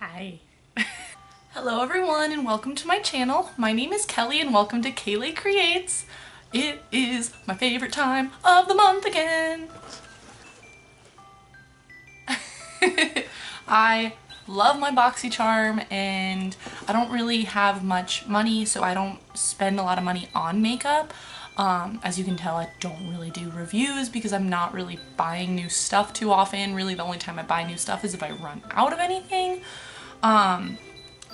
Hi. Hello everyone and welcome to my channel. My name is Kelly and welcome to KaylayCreates. It is my favorite time of the month again. I love my Boxycharm and I don't really have much money, so I don't spend a lot of money on makeup. As you can tell, I don't really do reviews because I'm not really buying new stuff too often. Really, the only time I buy new stuff is if I run out of anything.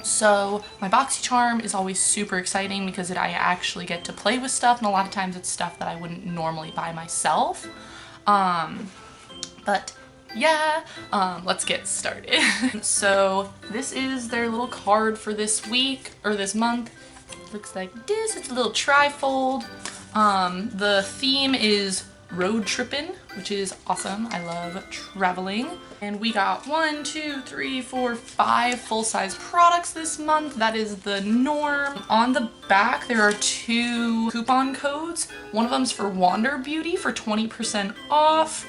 So my Boxycharm is always super exciting because I actually get to play with stuff, and a lot of times it's stuff that I wouldn't normally buy myself. But yeah, let's get started. So this is their little card for this week, or this month. Looks like this. It's a little trifold. The theme is road trippin', which is awesome. I love traveling. And we got 5 full-size products this month. That is the norm. On the back there are 2 coupon codes. One of them's for Wander Beauty for 20% off.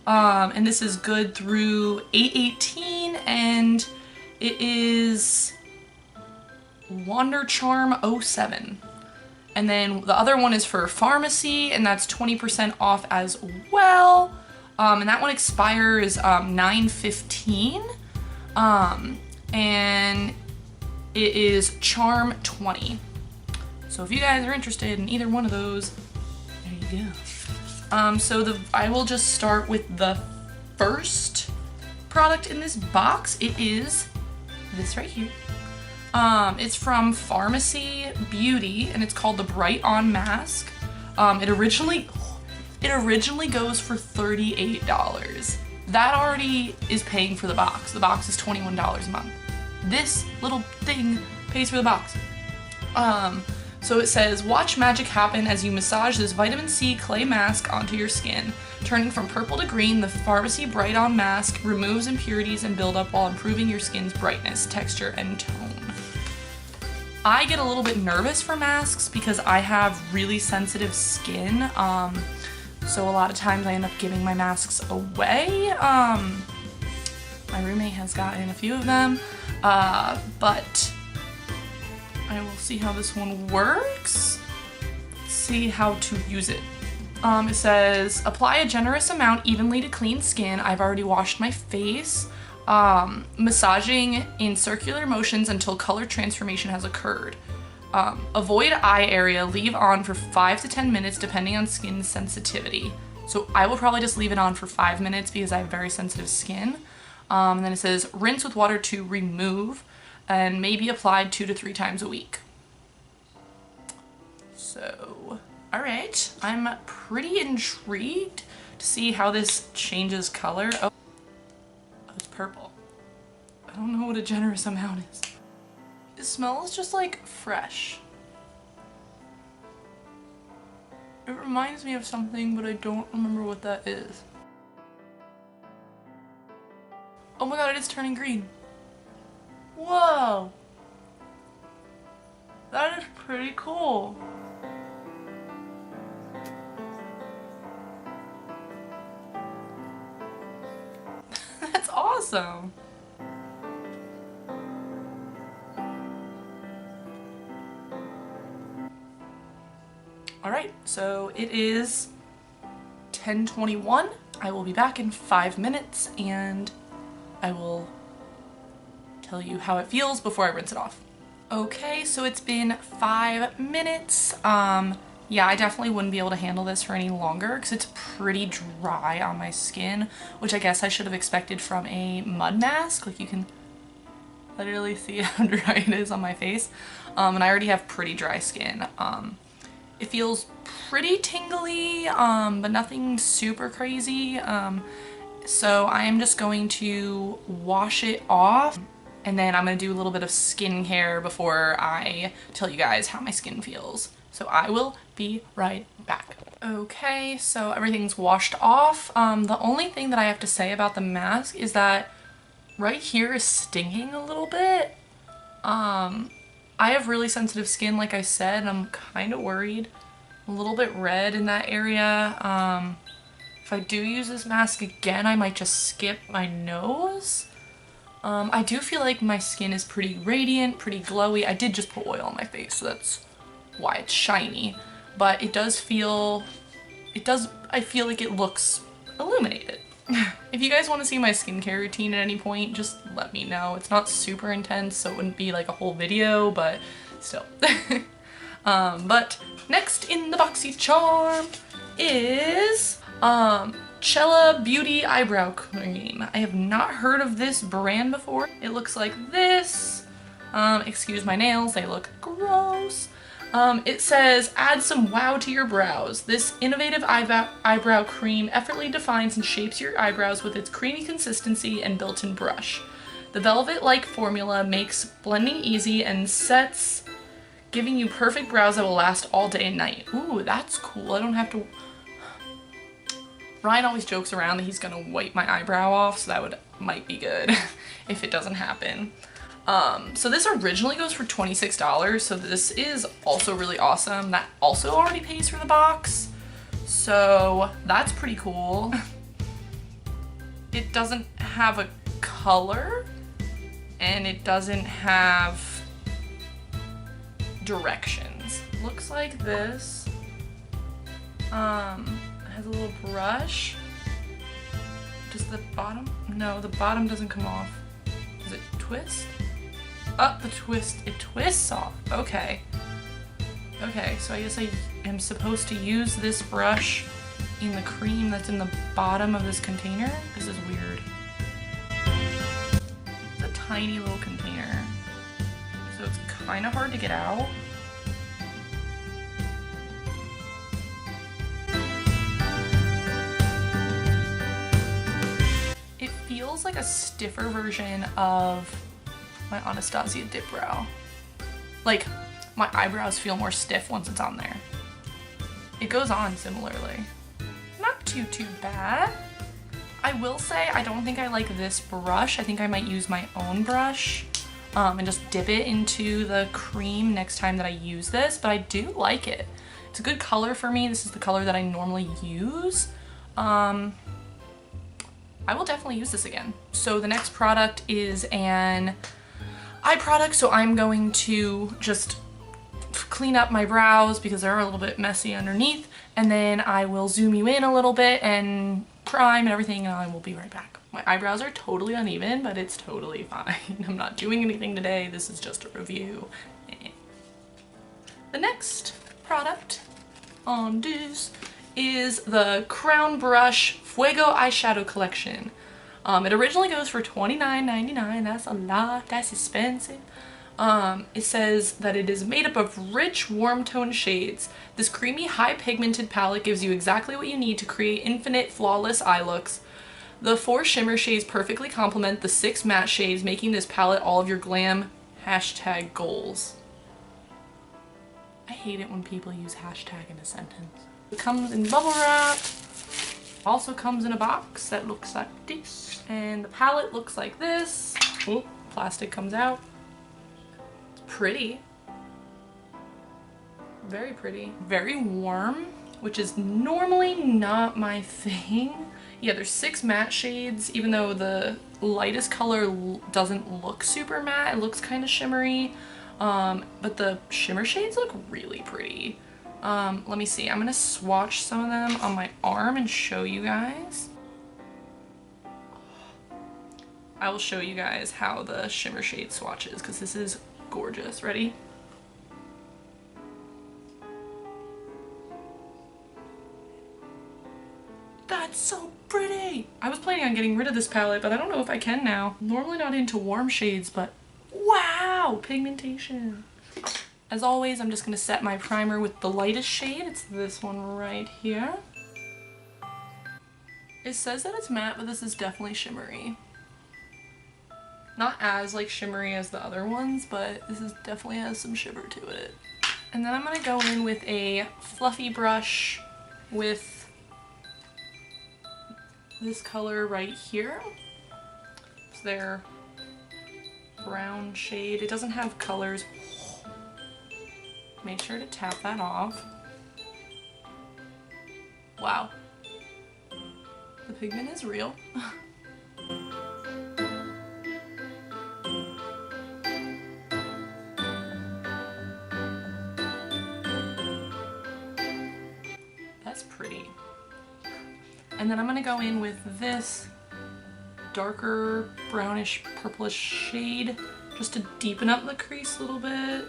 And this is good through 8/18, and it is Wander Charm 07. And then the other one is for Farmacy, and that's 20% off as well. And that one expires 9/15. And it is Charm 20. So if you guys are interested in either one of those, there you go. I will just start with the first product in this box. It is this right here. It's from Farmacy Beauty, and it's called the Bright On Mask. It originally goes for $38. That already is paying for the box. The box is $21 a month. This little thing pays for the box. So it says, watch magic happen as you massage this vitamin C clay mask onto your skin. Turning from purple to green, the Farmacy Bright On Mask removes impurities and buildup while improving your skin's brightness, texture, and tone. I get a little bit nervous for masks because I have really sensitive skin, so a lot of times I end up giving my masks away. My roommate has gotten a few of them, but I will see how this one works. Let's see how to use it. It says, apply a generous amount evenly to clean skin. I've already washed my face. Massaging in circular motions until color transformation has occurred. Avoid eye area, leave on for 5 to 10 minutes depending on skin sensitivity. So I will probably just leave it on for 5 minutes because I have very sensitive skin. And then it says rinse with water to remove and maybe applied 2 to 3 times a week. So, alright, I'm pretty intrigued to see how this changes color. Oh, it's purple. I don't know what a generous amount is. It smells just like fresh. It reminds me of something, but I don't remember what that is. Oh my god, it is turning green. Whoa! That is pretty cool. That's awesome. Alright, so it is 10:21. I will be back in 5 minutes and I will tell you how it feels before I rinse it off. Okay, so it's been 5 minutes. Yeah, I definitely wouldn't be able to handle this for any longer because it's pretty dry on my skin, which I guess I should have expected from a mud mask. Like, you can literally see how dry it is on my face. And I already have pretty dry skin. It feels pretty tingly, but nothing super crazy. So I am just going to wash it off, and then I'm going to do a little bit of skincare before I tell you guys how my skin feels. So I will be right back. Okay, so everything's washed off. The only thing that I have to say about the mask is that right here is stinging a little bit. I have really sensitive skin, like I said, and I'm kind of worried. A little bit red in that area. If I do use this mask again, I might just skip my nose. I do feel like my skin is pretty radiant, pretty glowy. I did just put oil on my face, so that's why it's shiny. But it does feel, I feel like it looks illuminated. If you guys want to see my skincare routine at any point, just let me know. It's not super intense, so it wouldn't be like a whole video, but still. But next in the Boxycharm is Chella Beauty Eyebrow Cream. I have not heard of this brand before. It looks like this. Excuse my nails, they look gross. It says, add some wow to your brows. This innovative eyebrow cream effortlessly defines and shapes your eyebrows with its creamy consistency and built-in brush. The velvet-like formula makes blending easy and sets, giving you perfect brows that will last all day and night. Ooh, that's cool. I don't have to... Ryan always jokes around that he's gonna wipe my eyebrow off, so that might be good if it doesn't happen. So this originally goes for $26, so this is also really awesome. That also already pays for the box, so that's pretty cool. It doesn't have a color, and it doesn't have directions. Looks like this. It has a little brush. Does the bottom? No, the bottom doesn't come off. Does it twist? Oh, it twists off. Okay. Okay, so I guess I am supposed to use this brush in the cream that's in the bottom of this container? This is weird. It's a tiny little container, so it's kind of hard to get out. It feels like a stiffer version of my Anastasia Dip Brow. Like, my eyebrows feel more stiff once it's on there. It goes on similarly. Not too bad. I will say I don't think I like this brush. I think I might use my own brush and just dip it into the cream next time that I use this, but I do like it. It's a good color for me. This is the color that I normally use. I will definitely use this again. So the next product is an eye product, so I'm going to just clean up my brows because they're a little bit messy underneath, and then I will zoom you in a little bit and prime and everything, and I will be right back. My eyebrows are totally uneven, but it's totally fine. I'm not doing anything today. This is just a review. The next product on this is the Crown Brush Fuego Eyeshadow Collection. It originally goes for $29.99. That's a lot. That's expensive. It says that it is made up of rich, warm tone shades. This creamy, high pigmented palette gives you exactly what you need to create infinite, flawless eye looks. The 4 shimmer shades perfectly complement the 6 matte shades, making this palette all of your glam #goals. I hate it when people use hashtag in a sentence. It comes in bubble wrap. Also comes in a box that looks like this, and the palette looks like this. Oh, plastic comes out. It's pretty. Very pretty. Very warm, which is normally not my thing. Yeah, there's 6 matte shades, even though the lightest color doesn't look super matte. It looks kind of shimmery, but the shimmer shades look really pretty. Let me see. I'm gonna swatch some of them on my arm and show you guys. I will show you guys how the shimmer shade swatches because this is gorgeous. Ready? That's so pretty! I was planning on getting rid of this palette, but I don't know if I can now. Normally not into warm shades, but wow! Pigmentation! As always, I'm just going to set my primer with the lightest shade. It's this one right here. It says that it's matte, but this is definitely shimmery. Not as like shimmery as the other ones, but this is definitely has some shimmer to it. And then I'm going to go in with a fluffy brush with this color right here. It's their brown shade. It doesn't have colors. Make sure to tap that off. Wow. The pigment is real. And then I'm gonna go in with this darker brownish purplish shade just to deepen up the crease a little bit.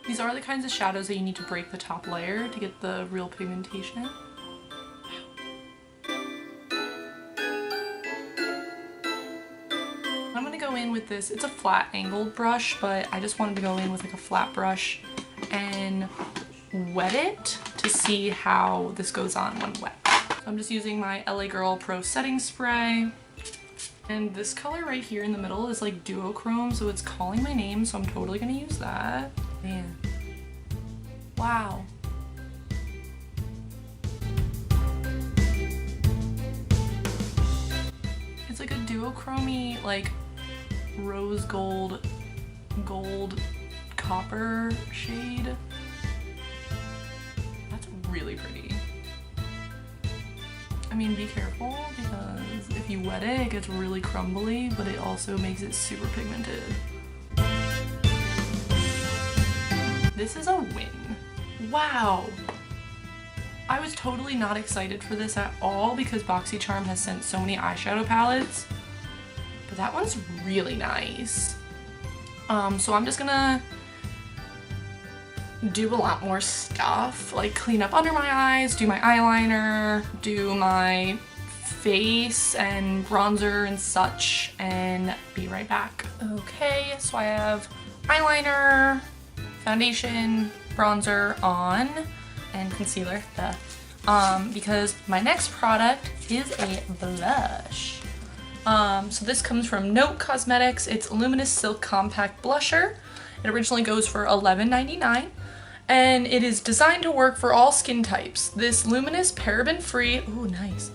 These are the kinds of shadows that you need to break the top layer to get the real pigmentation. I'm gonna go in with this, it's a flat angled brush, but I just wanted to go in with like a flat brush and wet it to see how this goes on when wet. So I'm just using my LA Girl Pro Setting Spray. And this color right here in the middle is like duochrome, so it's calling my name, so I'm totally gonna use that. Man. Wow. It's like a duochrome-y, like rose gold, gold, copper shade. That's really pretty. I mean, be careful because if you wet it, it gets really crumbly, but it also makes it super pigmented. This is a win. Wow. I was totally not excited for this at all because Boxycharm has sent so many eyeshadow palettes, but that one's really nice. So I'm just gonna do a lot more stuff, like clean up under my eyes, do my eyeliner, do my face and bronzer and such, and be right back. Okay, so I have eyeliner, foundation, bronzer on, and concealer, because my next product is a blush. So this comes from Note Cosmetics. It's Luminous Silk Compact Blusher. It originally goes for $11.99. And it is designed to work for all skin types. This luminous, paraben-free, ooh, nice,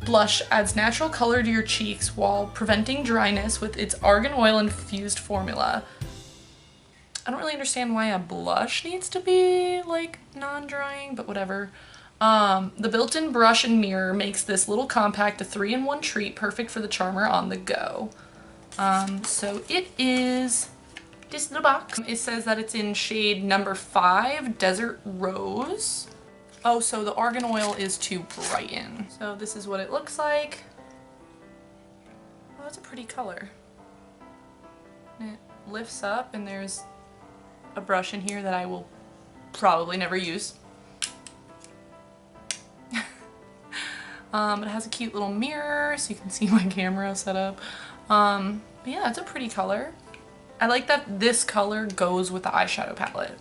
blush adds natural color to your cheeks while preventing dryness with its argan oil infused formula. I don't really understand why a blush needs to be like non-drying, but whatever. The built-in brush and mirror makes this little compact a 3-in-1 treat, perfect for the charmer on the go. So it is this little box. It says that it's in shade number 5, Desert Rose. Oh, so the argan oil is to brighten. So this is what it looks like. Oh, that's a pretty color. And it lifts up and there's a brush in here that I will probably never use. It has a cute little mirror so you can see my camera set up. But yeah, it's a pretty color. I like that this color goes with the eyeshadow palette.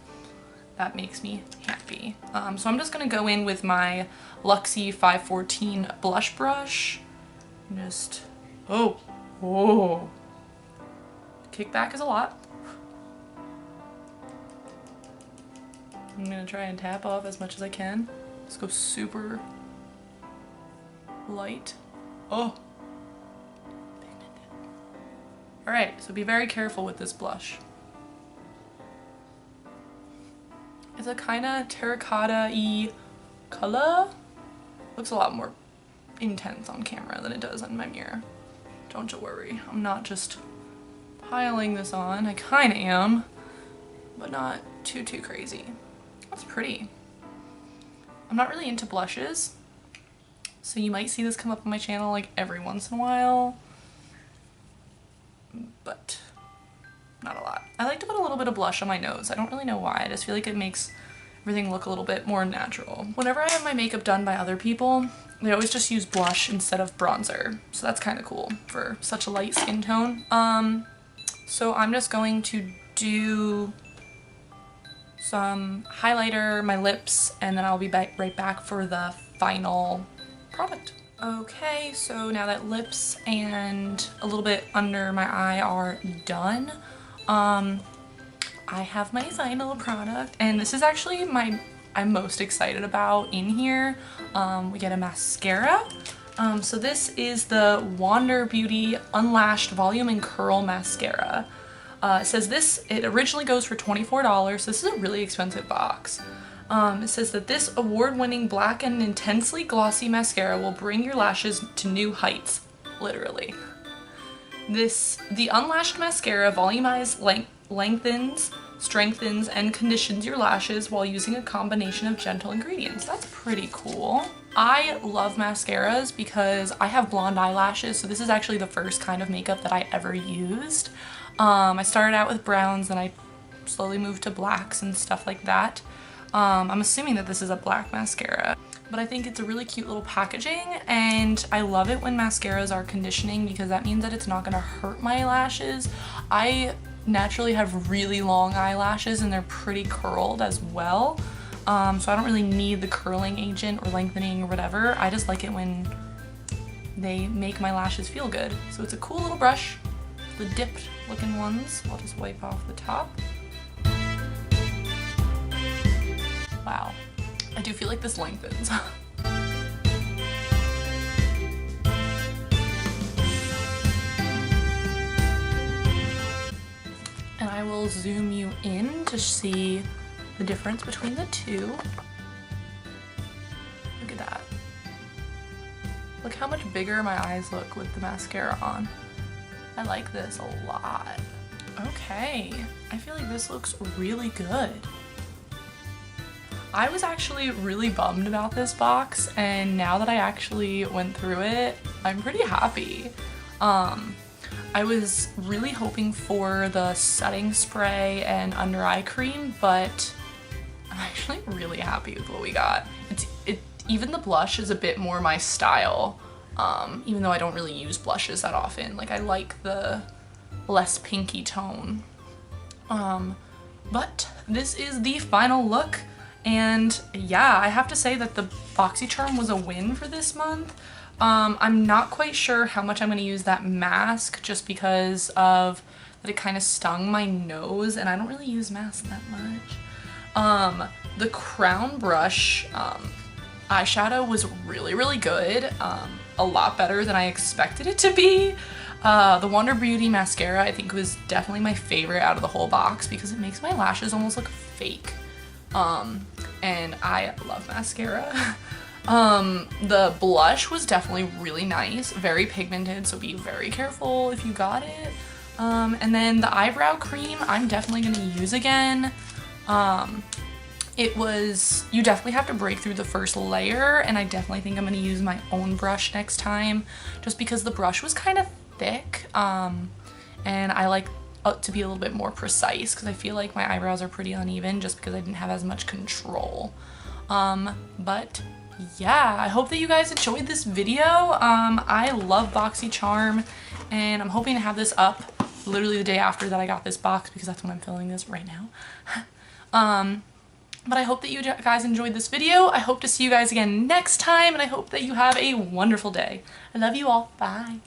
That makes me happy. So I'm just gonna go in with my Luxie 514 blush brush. Just, oh, kickback is a lot. I'm gonna try and tap off as much as I can. Let's go super light. Oh. Alright, so be very careful with this blush. It's a kind of terracotta-y color. Looks a lot more intense on camera than it does on my mirror. Don't you worry, I'm not just piling this on. I kind of am, but not too crazy. That's pretty. I'm not really into blushes, so you might see this come up on my channel like every once in a while. But not a lot. I like to put a little bit of blush on my nose. I don't really know why. I just feel like it makes everything look a little bit more natural. Whenever I have my makeup done by other people, they always just use blush instead of bronzer. So that's kind of cool for such a light skin tone. So I'm just going to do some highlighter, my lips, and then I'll be right back for the final product. Okay, so now that lips and a little bit under my eye are done, I have my final product, and this is actually I'm most excited about in here. We get a mascara. So this is the Wander Beauty Unlashed Volume and Curl Mascara. It says it originally goes for $24, so this is a really expensive box. It says that this award-winning black and intensely glossy mascara will bring your lashes to new heights, literally. The unlashed mascara volumizes, lengthens, strengthens and conditions your lashes while using a combination of gentle ingredients. That's pretty cool. I love mascaras because I have blonde eyelashes, so this is actually the first kind of makeup that I ever used. I started out with browns, then I slowly moved to blacks and stuff like that. I'm assuming that this is a black mascara, but I think it's a really cute little packaging, and I love it when mascaras are conditioning because that means that it's not gonna hurt my lashes. I naturally have really long eyelashes and they're pretty curled as well, so I don't really need the curling agent or lengthening or whatever. I just like it when they make my lashes feel good. So it's a cool little brush, the dipped looking ones. I'll just wipe off the top. Wow, I do feel like this lengthens. And I will zoom you in to see the difference between the two. Look at that. Look how much bigger my eyes look with the mascara on. I like this a lot. Okay, I feel like this looks really good. I was actually really bummed about this box, and now that I actually went through it, I'm pretty happy. I was really hoping for the setting spray and under eye cream, but I'm actually really happy with what we got. Even the blush is a bit more my style, even though I don't really use blushes that often. Like, I like the less pinky tone. But this is the final look. And yeah, I have to say that the Boxycharm was a win for this month. I'm not quite sure how much I'm going to use that mask just because of that it kind of stung my nose, and I don't really use masks that much. The Crown brush eyeshadow was really, really good. A lot better than I expected it to be. The Wonder Beauty mascara I think was definitely my favorite out of the whole box because it makes my lashes almost look fake. And I love mascara. The blush was definitely really nice, very pigmented, so be very careful if you got it. And then the eyebrow cream I'm definitely gonna use again. You definitely have to break through the first layer, and I definitely think I'm gonna use my own brush next time just because the brush was kind of thick, and I like to be a little bit more precise because I feel like my eyebrows are pretty uneven just because I didn't have as much control. But yeah, I hope that you guys enjoyed this video. I love Boxycharm, and I'm hoping to have this up literally the day after that I got this box because that's when I'm filming this right now. But I hope that you guys enjoyed this video. I hope to see you guys again next time, and I hope that you have a wonderful day. I love you all. Bye.